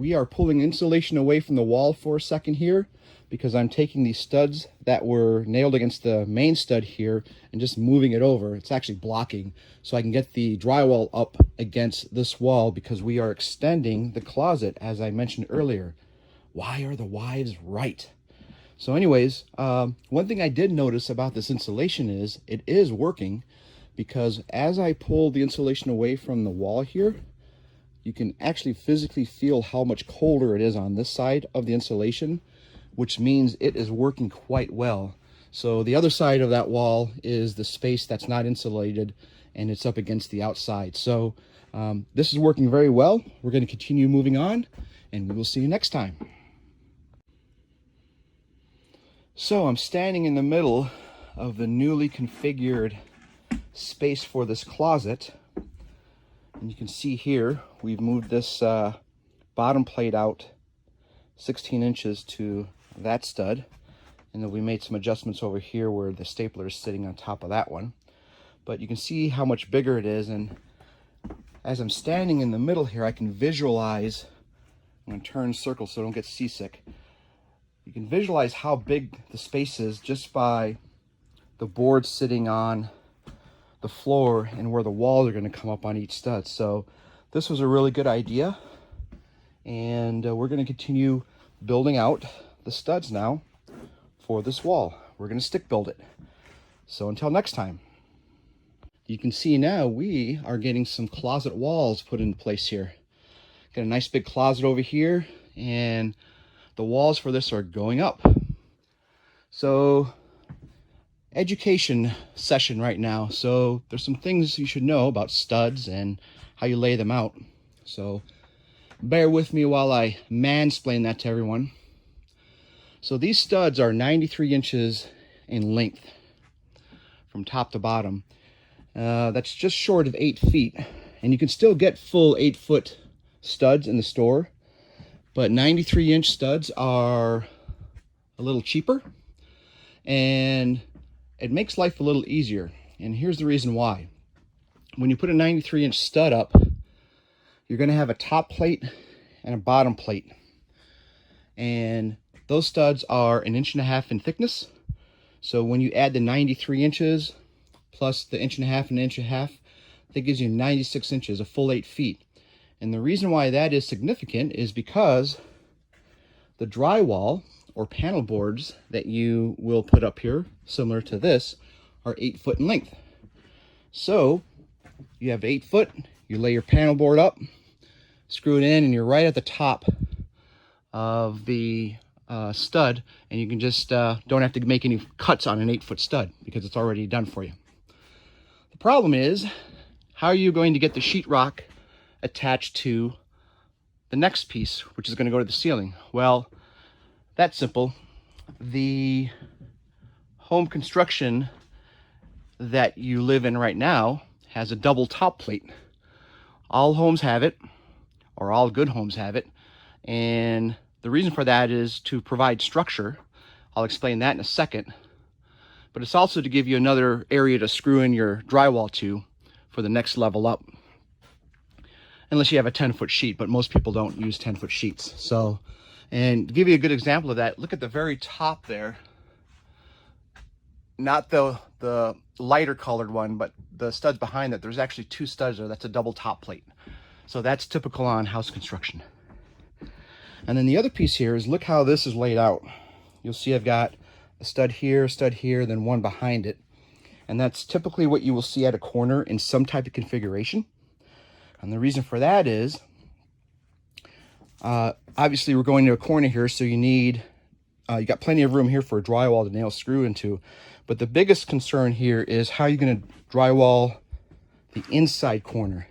we are pulling insulation away from the wall for a second here, because I'm taking these studs that were nailed against the main stud here and just moving it over. It's actually blocking, so I can get the drywall up against this wall, because we are extending the closet, as I mentioned earlier. Why are the wives right? So anyways, one thing I did notice about this insulation is it is working, because as I pull the insulation away from the wall here, you can actually physically feel how much colder it is on this side of the insulation, which means it is working quite well. So the other side of that wall is the space that's not insulated, and it's up against the outside. So this is working very well. We're going to continue moving on, and we will see you next time. So I'm standing in the middle of the newly configured space for this closet, and you can see here we've moved this bottom plate out 16 inches to that stud, and then we made some adjustments over here where the stapler is sitting on top of that one. But you can see how much bigger it is, and as I'm standing in the middle here, I can visualize. I'm going to turn circles so I don't get seasick. You can visualize how big the space is just by the boards sitting on the floor and where the walls are going to come up on each stud. So this was a really good idea, and we're going to continue building out the studs now for this wall. We're going to stick build it. So until next time. You can see now we are getting some closet walls put into place here. Got a nice big closet over here, and the walls for this are going up. So education session right now. So there's some things you should know about studs and how you lay them out. So bear with me while I mansplain that to everyone. So these studs are 93 inches in length from top to bottom. That's just short of 8 feet, and you can still get full 8-foot studs in the store, but 93-inch studs are a little cheaper, and it makes life a little easier. And here's the reason why. When you put a 93-inch stud up, you're going to have a top plate and a bottom plate, and those studs are 1.5 inches in thickness. So when you add the 93 inches plus the 1.5 inches and 1.5 inches, that gives you 96 inches, a full 8 feet. And the reason why that is significant is because the drywall or panel boards that you will put up here, similar to this, are 8 foot in length. So you have 8 foot, you lay your panel board up, screw it in, and you're right at the top of the stud, and you can just don't have to make any cuts on an 8-foot stud because it's already done for you. The problem is, how are you going to get the sheetrock attached to the next piece, which is going to go to the ceiling? Well, that's simple. The home construction that you live in right now has a double top plate. All homes have it, or all good homes have it, and the reason for that is to provide structure. I'll explain that in a second. But it's also to give you another area to screw in your drywall to for the next level up. Unless you have a 10-foot sheet, but most people don't use 10-foot sheets. So, and to give you a good example of that, look at the very top there. Not the lighter colored one, but the studs behind that. There's actually 2 studs there. That's a double top plate. So that's typical on house construction. And then the other piece here is, look how this is laid out. You'll see I've got a stud here, then one behind it. And that's typically what you will see at a corner in some type of configuration. And the reason for that is, obviously we're going to a corner here, so you need, you got plenty of room here for a drywall to nail screw into. But the biggest concern here is how you're going to drywall the inside corner.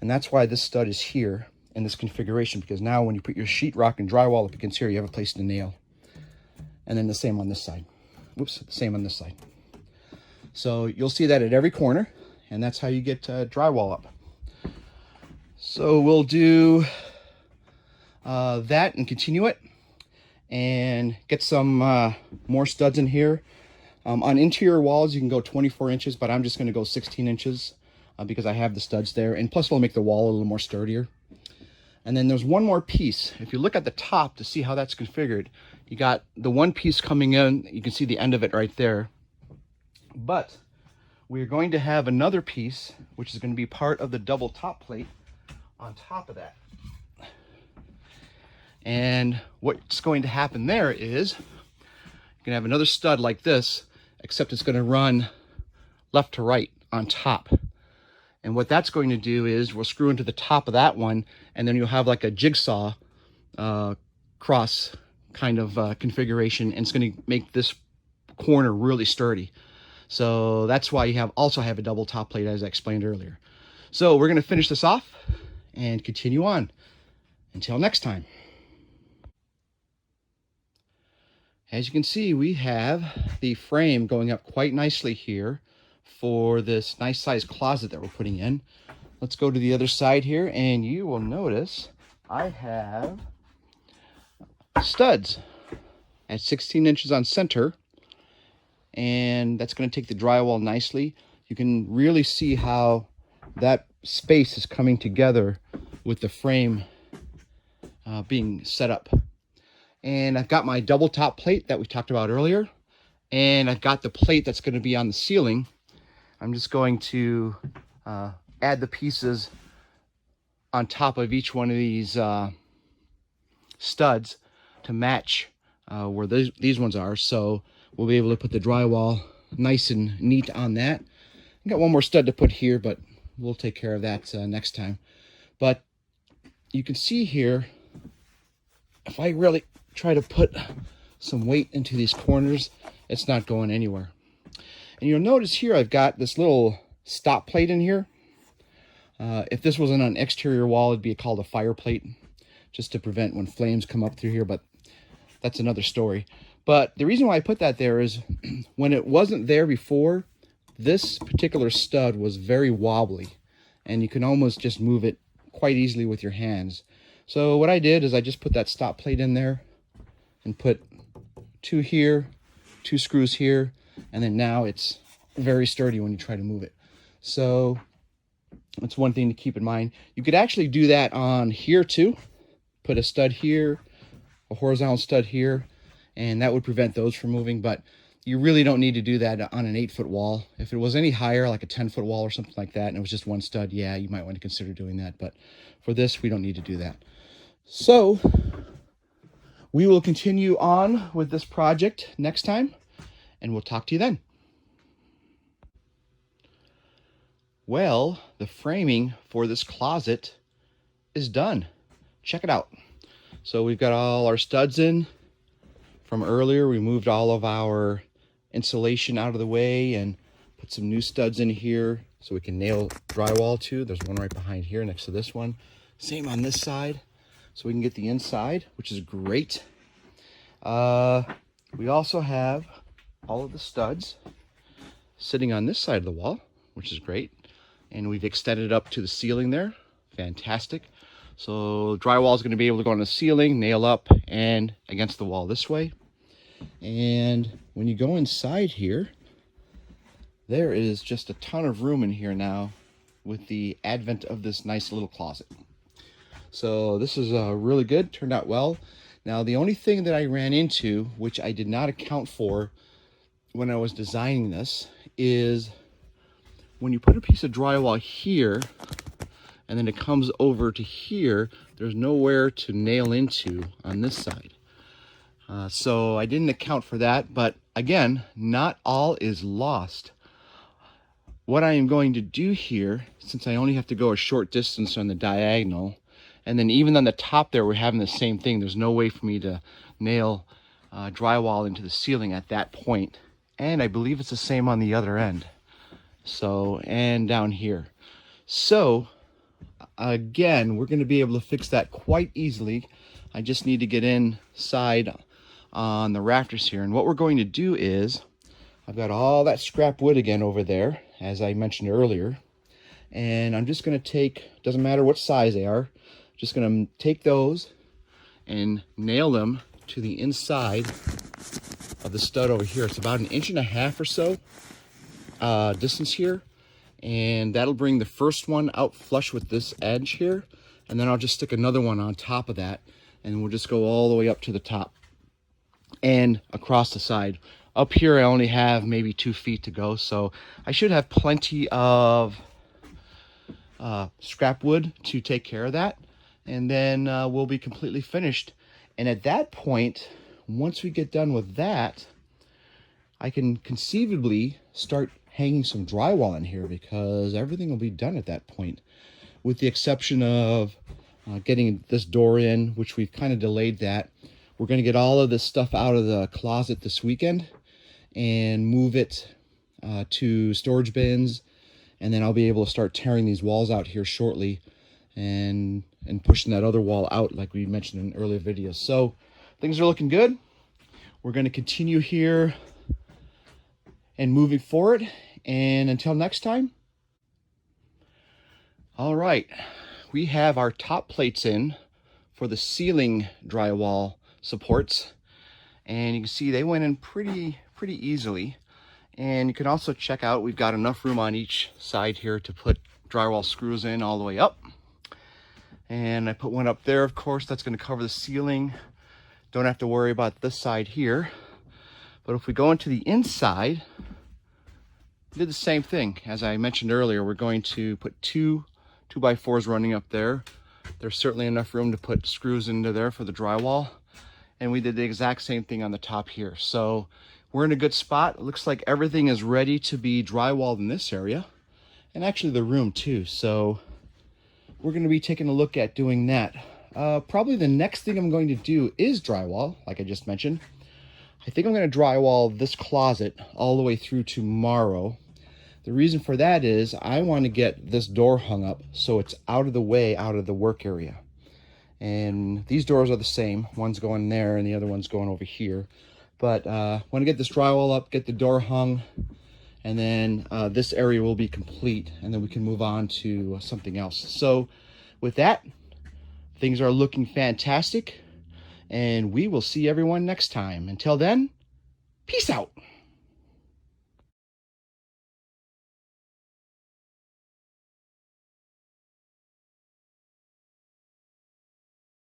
And that's why this stud is here in this configuration, because now when you put your sheetrock and drywall up against here, you have a place to nail. And then the same on this side. Whoops, the same on this side. So you'll see that at every corner, and that's how you get drywall up. So we'll do that and continue it, and get some more studs in here. On interior walls, you can go 24 inches, but I'm just going to go 16 inches because I have the studs there, and plus it'll make the wall a little more sturdier. And then there's one more piece. If you look at the top to see how that's configured, you got the one piece coming in. You can see the end of it right there. But we're going to have another piece, which is going to be part of the double top plate on top of that. And what's going to happen there is you're going to have another stud like this, except it's going to run left to right on top. And what that's going to do is we'll screw into the top of that one, and then you'll have like a jigsaw cross kind of configuration, and it's going to make this corner really sturdy. So that's why you also have a double top plate, as I explained earlier. So we're going to finish this off and continue on. Until next time. As you can see, we have the frame going up quite nicely here for this nice sized closet that we're putting in. Let's go to the other side here, and you will notice I have studs at 16 inches on center, and that's going to take the drywall nicely. You can really see how that space is coming together with the frame being set up. And I've got my double top plate that we talked about earlier, and I've got the plate that's going to be on the ceiling. I'm just going to add the pieces on top of each one of these studs to match where these ones are. So we'll be able to put the drywall nice and neat on that. I've got one more stud to put here, but we'll take care of that next time. But you can see here, if I really try to put some weight into these corners, it's not going anywhere. And you'll notice here I've got this little stop plate in here. If this wasn't an exterior wall, it'd be called a fire plate, just to prevent when flames come up through here, but that's another story. But the reason why I put that there is when it wasn't there before, this particular stud was very wobbly, and you can almost just move it quite easily with your hands. So what I did is I just put that stop plate in there and put 2 here, 2 screws here, and then now it's very sturdy when you try to move it. So that's one thing to keep in mind. You could actually do that on here too. Put a stud here, a horizontal stud here, and that would prevent those from moving, but you really don't need to do that on an 8-foot wall. If it was any higher, like a 10-foot wall or something like that, and it was just one stud, yeah, you might want to consider doing that. But for this, we don't need to do that. So we will continue on with this project next time, and we'll talk to you then. Well, the framing for this closet is done. Check it out. So we've got all our studs in from earlier. We moved all of our insulation out of the way and put some new studs in here so we can nail drywall to. There's one right behind here next to this one. Same on this side, so we can get the inside, which is great. We also have all of the studs sitting on this side of the wall, which is great. And we've extended it up to the ceiling there. Fantastic. So drywall is going to be able to go on the ceiling, nail up, and against the wall this way. And when you go inside here, there is just a ton of room in here now with the advent of this nice little closet. So this is really good, turned out well. Now the only thing that I ran into, which I did not account for when I was designing this, is when you put a piece of drywall here and then it comes over to here, there's nowhere to nail into on this side. So I didn't account for that, but again, not all is lost. What I am going to do here, since I only have to go a short distance on the diagonal, and then even on the top there, we're having the same thing. There's no way for me to nail drywall into the ceiling at that point. And I believe it's the same on the other end. So, and down here. So, again, we're going to be able to fix that quite easily. I just need to get inside on the rafters here. And what we're going to do is, I've got all that scrap wood again over there, as I mentioned earlier. And I'm just going to take, doesn't matter what size they are, just going to take those and nail them to the inside of the stud over here. It's about 1.5 inches or so distance here, and that'll bring the first one out flush with this edge here, and then I'll just stick another one on top of that, and we'll just go all the way up to the top and across the side. Up here I only have maybe 2 feet to go, so I should have plenty of scrap wood to take care of that, and then we'll be completely finished. And at that point, once we get done with that, I can conceivably start hanging some drywall in here, because everything will be done at that point, with the exception of getting this door in, which we've kind of delayed that. We're going to get all of this stuff out of the closet this weekend and move it to storage bins, and then I'll be able to start tearing these walls out here shortly and pushing that other wall out like we mentioned in earlier videos. So things are looking good. We're going to continue here and moving forward, and until next time. All right, we have our top plates in for the ceiling drywall supports, and you can see they went in pretty easily. And you can also check out, we've got enough room on each side here to put drywall screws in all the way up. And I put one up there, of course, that's going to cover the ceiling. Don't have to worry about this side here. But if we go into the inside, we did the same thing. As I mentioned earlier, we're going to put two 2x4s running up there. There's certainly enough room to put screws into there for the drywall. And we did the exact same thing on the top here. So we're in a good spot. It looks like everything is ready to be drywalled in this area, and actually the room too. So we're going to be taking a look at doing that. Probably the next thing I'm going to do is drywall, like I just mentioned. I think I'm going to drywall this closet all the way through tomorrow. The reason for that is I want to get this door hung up so it's out of the way, out of the work area. And these doors are the same. One's going there and the other one's going over here. But I want to get this drywall up, get the door hung, and then this area will be complete, and then we can move on to something else. So with that, things are looking fantastic, and we will see everyone next time. Until then, peace out.